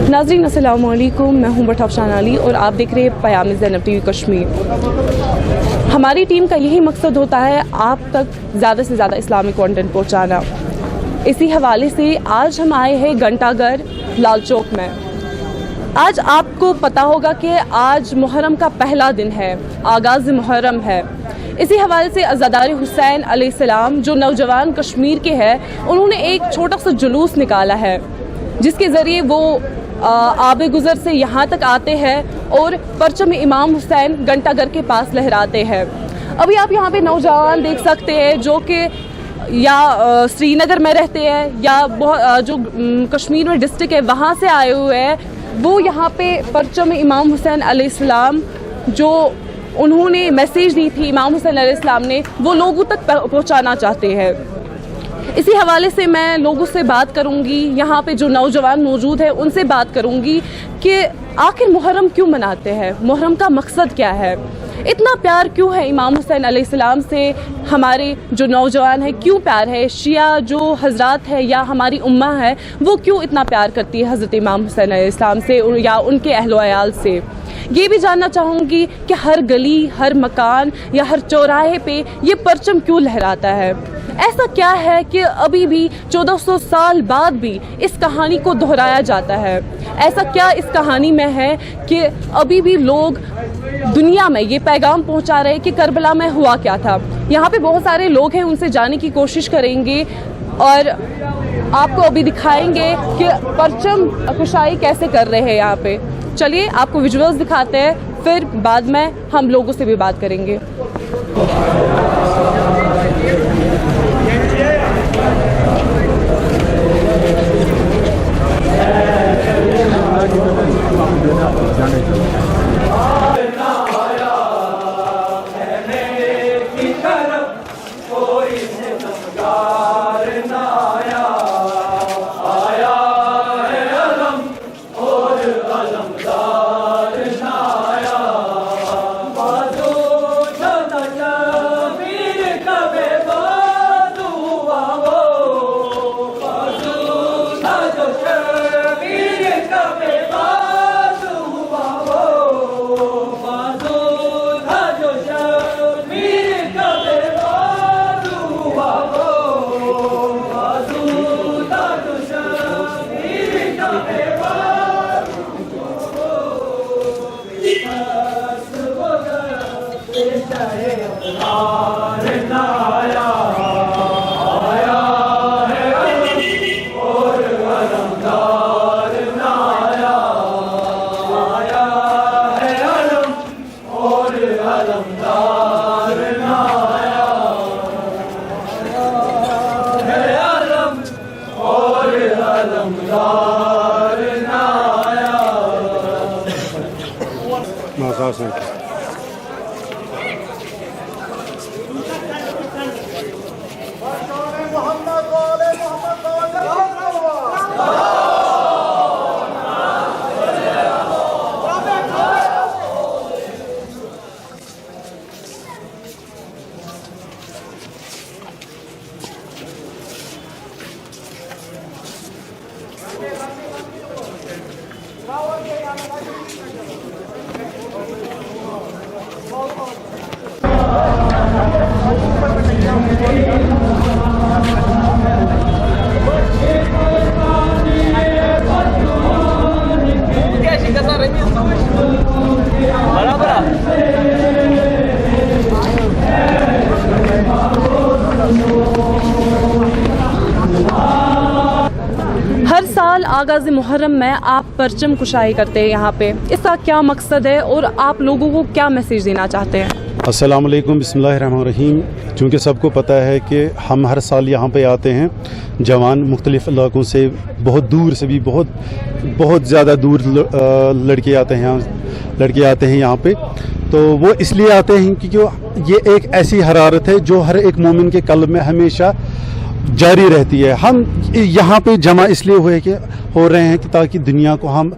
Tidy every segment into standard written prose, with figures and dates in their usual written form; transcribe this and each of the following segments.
नाज़रीन अस्सलाम वालेकुम, मैं हूं बट अफशान अली और आप देख रहे हैं पयाम ज़ैनब टीवी कश्मीर। हमारी टीम का यही मकसद होता है आप तक ज़्यादा से ज़्यादा इस्लामिक कंटेंट पहुंचाना। इसी हवाले से आज हम आए हैं घंटाघर लाल चौक में। आज आपको पता होगा कि आज मुहर्रम का पहला दिन है, आगाज़ मुहर्रम है। इसी हवाले से अज़ादार हुसैन अलैहिस्सलाम जो नौजवान कश्मीर के हैं, उन्होंने एक छोटा सा जुलूस निकाला है जिसके ज़रिए वो आबे गुज़र से यहाँ तक आते हैं और परचम इमाम हुसैन घंटाघर के पास लहराते हैं। अभी आप यहाँ पे नौजवान देख सकते हैं जो कि या श्रीनगर में रहते हैं या जो कश्मीर में डिस्ट्रिक्ट है वहाँ से आए हुए हैं। वो यहाँ पे परचम इमाम हुसैन अलैहिस्सलाम जो उन्होंने मैसेज दी थी इमाम हुसैन अलैहिस्सलाम ने, वो लोगों तक पहुँचाना चाहते हैं। इसी हवाले से मैं लोगों से बात करूंगी, यहाँ पे जो नौजवान मौजूद है उनसे बात करूंगी कि आखिर मुहर्रम क्यों मनाते हैं, मुहर्रम का मकसद क्या है, इतना प्यार क्यों है इमाम हुसैन अलैहिस्सलाम से। हमारे जो नौजवान है क्यों प्यार है, शिया जो हजरात है या हमारी उम्मा है वो क्यों इतना प्यार करती है हज़रत इमाम हुसैन अलैहिस्सलाम से या उनके अहलो अयाल से। ये भी जानना चाहूँगी कि हर गली, हर मकान या हर चौराहे पे ये परचम क्यों लहराता है। ऐसा क्या है कि अभी भी 1400 साल बाद भी इस कहानी को दोहराया जाता है। ऐसा क्या इस कहानी में है कि अभी भी लोग दुनिया में ये पैगाम पहुंचा रहे हैं कि करबला में हुआ क्या था। यहाँ पे बहुत सारे लोग हैं, उनसे जानने की कोशिश करेंगे और आपको अभी दिखाएंगे कि परचम कुशाई कैसे कर रहे हैं यहाँ पे। चलिए आपको विजुअल्स दिखाते हैं, फिर बाद में हम लोगों से भी बात करेंगे। हर साल आगाज़ मुहर्रम में आप परचम कुशाई करते हैं यहाँ पे, इसका क्या मकसद है और आप लोगों को क्या मैसेज देना चाहते हैं? अस्सलाम वालेकुम, बिस्मिल्लाहिर्रहमानिर्रहीम। चूँकि सबको पता है कि हम हर साल यहाँ पे आते हैं, जवान मुख्तलिफ़ इलाकों से, बहुत दूर से भी, बहुत ज़्यादा दूर लड़के आते हैं यहाँ पे। तो वो इसलिए आते हैं क्योंकि ये एक ऐसी हरारत है जो हर एक मोमिन के कल्ब में हमेशा जारी रहती है। हम यहाँ पे जमा इसलिए हो रहे हैं कि ताकि दुनिया को हम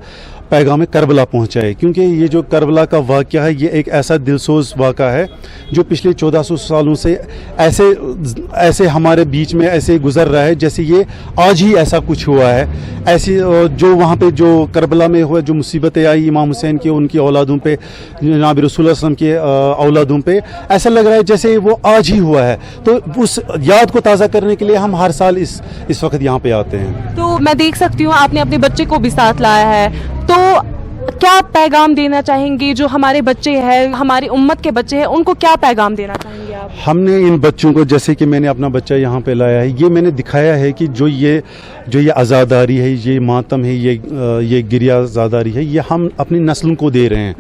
पैगाम करबला पहुँचाए, क्योंकि ये जो करबला का वाक़या है ये एक ऐसा दिलसोज वाक़या है जो पिछले 1400 सालों से ऐसे हमारे बीच में ऐसे गुजर रहा है जैसे ये आज ही ऐसा कुछ हुआ है। ऐसी जो वहाँ पे जो करबला में हुआ जो मुसीबतें आई इमाम हुसैन की उनकी औलादों पे, जनाब रसूल सल्लल्लाहु अलैहि वसल्लम के औलादों पे, ऐसा लग रहा है जैसे वो आज ही हुआ है। तो उस याद को ताज़ा करने के लिए हम हर साल इस वक्त यहाँ पे आते हैं। तो मैं देख सकती हूँ आपने अपने बच्चे को भी साथ लाया है, तो क्या पैगाम देना चाहेंगे जो हमारे बच्चे हैं, हमारी उम्मत के बच्चे हैं, उनको क्या पैगाम देना चाहेंगे आप? हमने इन बच्चों को, जैसे कि मैंने अपना बच्चा यहाँ पे लाया है, ये मैंने दिखाया है कि जो ये आज़ादारी है, ये मातम है, ये गिरिया आज़ादारी है, ये हम अपनी नस्लों को दे रहे हैं।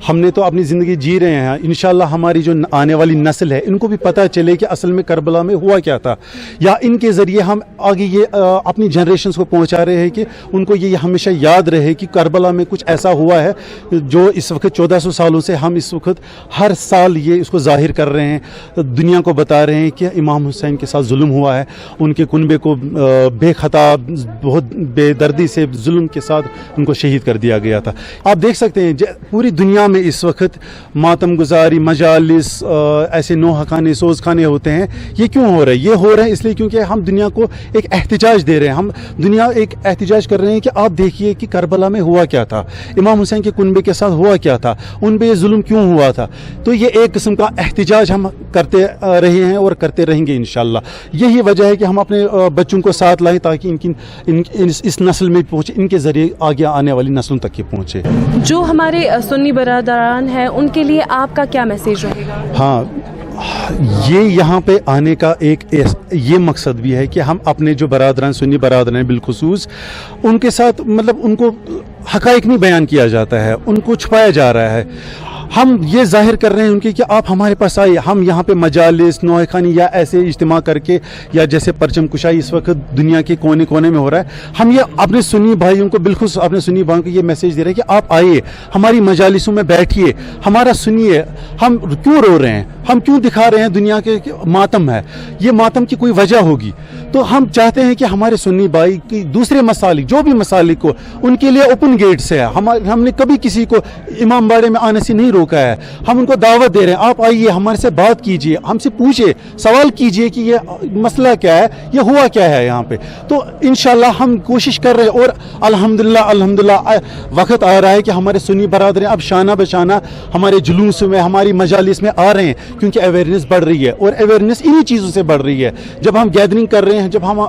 हमने तो अपनी ज़िंदगी जी रहे हैं, इंशाल्लाह हमारी जो आने वाली नस्ल है इनको भी पता चले कि असल में करबला में हुआ क्या था, या इनके ज़रिए हम आगे ये अपनी जनरेशन्स को पहुँचा रहे हैं कि उनको ये हमेशा याद रहे कि करबला में कुछ ऐसा हुआ है जो इस वक्त 1400 सालों से हम इस वक्त हर साल ये इसको ज़ाहिर कर रहे हैं, दुनिया को बता रहे हैं कि इमाम हुसैन के साथ जुल्म हुआ है, उनके कुनबे को बेखता बहुत बेदर्दी से जुल्म के साथ उनको शहीद कर दिया गया था। आप देख सकते हैं पूरी दुनिया में इस वक्त मातम गुजारी, मजालिस, ऐसे नोहा खाने, सोज खाने होते हैं। ये क्यों हो रहा है? ये हो रहा है इसलिए क्योंकि हम दुनिया को एक एहतिजाज दे रहे हैं, हम दुनिया एक एहतिजाज कर रहे हैं कि आप देखिए कि करबला में हुआ क्या था, इमाम हुसैन के कुनबे के साथ हुआ क्या था, उन पे ये जुल्म क्यों हुआ था। तो ये एक किस्म का एहतिजाज हम करते रहे हैं और करते रहेंगे इंशाल्लाह। यही वजह है कि हम अपने बच्चों को साथ लाएं ताकि इस नस्ल में पहुँचे, इनके ज़रिए आगे आने वाली नस्लों तक ये पहुँचे। जो हमारे सुन्नी बरादरान हैं उनके लिए आपका क्या मैसेज रहेगा? हाँ, ये यहाँ पे आने का एक ये मकसद भी है कि हम अपने जो बरादरान, सुन्नी बरादरान बिलखुसूस, उनके साथ मतलब उनको हक़ाइक़ नहीं बयान किया जाता है, उनको छुपाया जा रहा है। हम ये जाहिर कर रहे हैं उनके कि आप हमारे पास आइए, हम यहाँ पे मजालिस, नोएखानी या ऐसे इज्तिमा करके, या जैसे परचम कुशाई इस वक्त दुनिया के कोने कोने में हो रहा है, हम ये अपने सुन्नी भाइयों को, बिल्कुल अपने सुन्नी भाइयों को ये मैसेज दे रहे हैं कि आप आइए, हमारी मजालिसों में बैठिए, हमारा सुनिए, हम क्यों रो रहे हैं, हम क्यों दिखा रहे हैं दुनिया के मातम है, ये मातम की कोई वजह होगी। तो हम चाहते हैं कि हमारे सुन्नी भाई की दूसरे मसालिक, जो भी मसालिक को, उनके लिए ओपन गेट से है। हमने कभी किसी को इमाम बाड़े में आने से नहीं रोका है, हम उनको दावत दे रहे हैं, आप आइए, हमारे से बात कीजिए, हमसे पूछिए, सवाल कीजिए कि ये मसला क्या है, ये हुआ क्या है यहाँ पे। तो इंशाल्लाह हम कोशिश कर रहे हैं और अल्हम्दुलिल्लाह वक्त आ रहा है कि हमारे सुन्नी बरादरें अब शाना बशाना हमारे जुलूस में, हमारी मजालिस में आ रहे हैं, क्योंकि अवेयरनेस बढ़ रही है और अवेयरनेस इन्हीं चीज़ों से बढ़ रही है। जब हम गैदरिंग कर रहे हैं, जब हम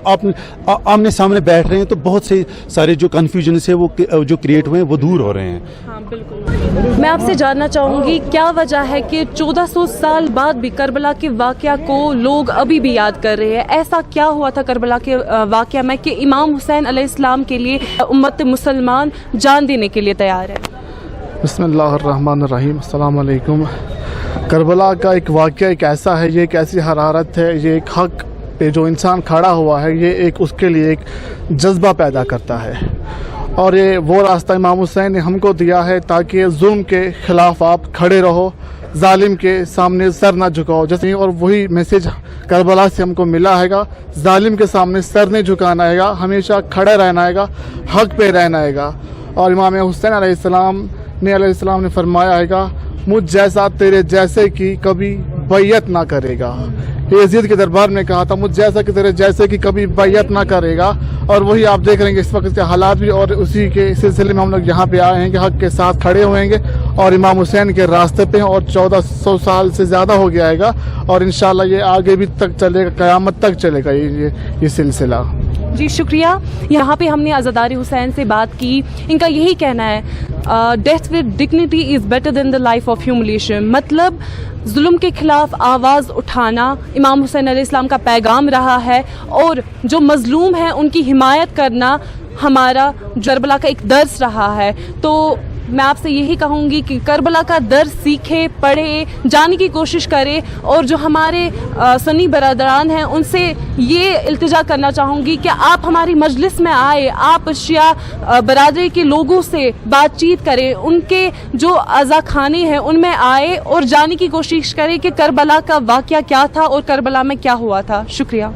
आमने सामने बैठ रहे हैं, तो बहुत से सारे जो कन्फ्यूजन है वो जो क्रिएट हुए हैं वो दूर हो रहे हैं। हाँ बिल्कुल। मैं आपसे जानना चाहूँगी क्या वजह है कि 1400 साल बाद भी करबला के वाक़या को लोग अभी भी याद कर रहे हैं? ऐसा क्या हुआ था करबला के वाक़या में कि इमाम हुसैन अलैहिस्सलाम के लिए उम्मत मुसलमान जान देने के लिए तैयार है? बिस्मिल्लाहिर्रहमानिर्रहीम, अस्सलाम वालेकुम। करबला का एक वाक़या एक ऐसा है, ये एक ऐसी हरारत है, ये एक हक़ पे जो इंसान खड़ा हुआ है, ये एक उसके लिए एक जज्बा पैदा करता है। और ये वो रास्ता इमाम हुसैन ने हमको दिया है ताकि जुल्म के ख़िलाफ़ आप खड़े रहो, जालिम के सामने सर ना झुकाओ। जैसे और वही मैसेज करबला से हमको मिला हैगा, जालिम के सामने सर नहीं झुकाना हैगा, हमेशा खड़ा रहना हैगा, हक़ पे रहना हैगा। और इमाम हुसैन अलैहिस्सलाम ने फरमाया हैगा, मुझ जैसा तेरे जैसे की कभी बैयत ना करेगा। यजीद के दरबार में कहा था, मुझ जैसा कि तेरे जैसे की कभी बैयत ना करेगा। और वही आप देख रहे हैं इस वक्त के हालात भी, और उसी के सिलसिले में हम लोग यहाँ पे आए हैं कि हक़ के साथ खड़े होंगे और इमाम हुसैन के रास्ते पे हैं। और 1400 साल से ज़्यादा हो गया हैगा और इंशाल्लाह ये आगे भी तक चलेगा, क़यामत तक चलेगा ये सिलसिला। जी शुक्रिया। यहाँ पे हमने आज़ादारी हुसैन से बात की, इनका यही कहना है death with dignity is better than the life of humiliation. मतलब जुल्म के खिलाफ आवाज़ उठाना इमाम हुसैन अलैहिस्सलाम का पैगाम रहा है, और जो मज़लूम है उनकी हिमायत करना हमारा करबला का एक दर्स रहा है। तो मैं आपसे यही कहूँगी कि करबला का दर्स सीखे, पढ़े, जानने की कोशिश करें। और जो हमारे सुन्नी बरादरान हैं उनसे ये इल्तिजा करना चाहूँगी कि आप हमारी मजलिस में आए, आप शिया बरादरी के लोगों से बातचीत करें, उनके जो अज़ा खाने हैं उनमें आए और जानने की कोशिश करें कि करबला का वाक़या क्या था और करबला में क्या हुआ था। शुक्रिया।